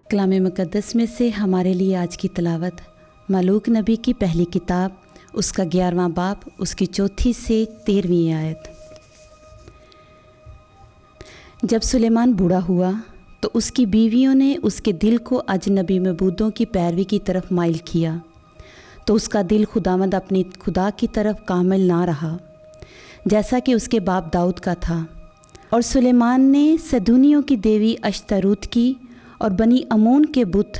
कलाम मुक़द्दस में से हमारे लिए आज की तिलावत मलूक नबी की पहली किताब, उसका 11वां बाब, उसकी 4 से 13वीं आयत। जब सुलेमान बूढ़ा हुआ तो उसकी बीवियों ने उसके दिल को अजनबी मबूदों की पैरवी की तरफ माइल किया, तो उसका दिल खुदावंद अपनी खुदा की तरफ कामिल ना रहा, जैसा कि उसके बाप दाऊद का था। और सुलेमान ने सदूनियों की देवी अश्तरूत की और बनी अमोन के बुत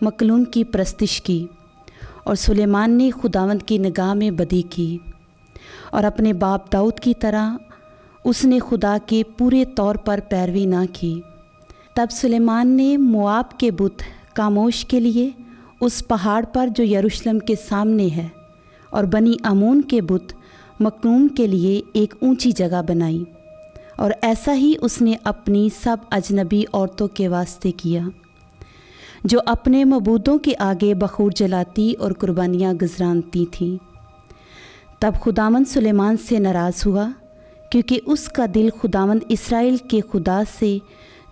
मकलून की प्रस्तिश की। और सुलेमान ने खुदावंद की निगाह में बदी की और अपने बाप दाऊद की तरह उसने खुदा के पूरे तौर पर पैरवी ना की। तब सुलेमान ने मोआब के बुत कामोश के लिए उस पहाड़ पर जो यरूशलेम के सामने है और बनी अमोन के बुत मकलून के लिए एक ऊंची जगह बनाई। और ऐसा ही उसने अपनी सब अजनबी औरतों के वास्ते किया, जो अपने मबूदों के आगे बखूर जलाती और कुर्बानियाँ गुजरानती थीं। तब खुदावंद सुलेमान से नाराज़ हुआ, क्योंकि उसका दिल खुदावंद इस्राएल के खुदा से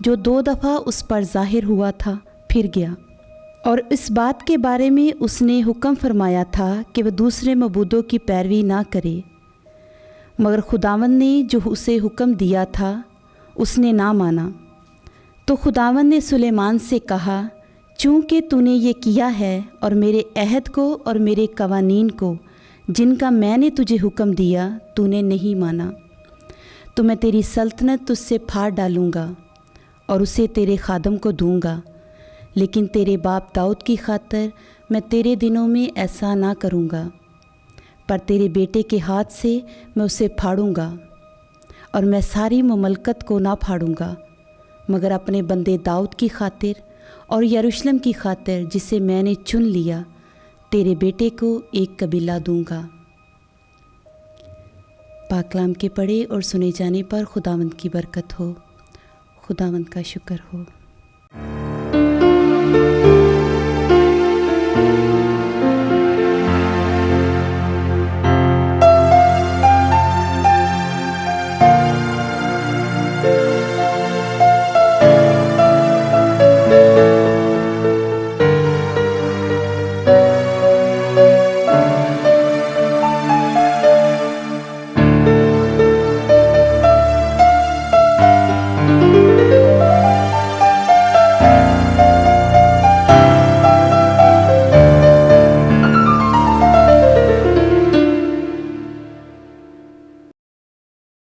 जो 2 दफ़ा उस पर ज़ाहिर हुआ था फिर गया। और इस बात के बारे में उसने हुक्म फरमाया था कि वह दूसरे मबूदों की पैरवी ना करे, मगर खुदावंद ने जो उसे हुक्म दिया था उसने ना माना। तो खुदावंद ने सुलेमान से कहा, चूँकि तूने ये किया है और मेरे अहद को और मेरे कवानीन को जिनका मैंने तुझे हुक्म दिया तूने नहीं माना, तो मैं तेरी सल्तनत तुझसे फाड़ डालूँगा और उसे तेरे खादम को दूँगा। लेकिन तेरे बाप दाऊद की खातर मैं तेरे दिनों में ऐसा ना करूँगा, पर तेरे बेटे के हाथ से मैं उसे फाड़ूँगा। और मैं सारी ममलकत को ना फाड़ूँगा, मगर अपने बंदे दाऊद की खातिर और यरूशलेम की खातिर जिसे मैंने चुन लिया, तेरे बेटे को एक कबीला दूँगा। पाक कलाम के पढ़े और सुने जाने पर खुदावंद की बरकत हो। खुदावंद का शुक्र हो।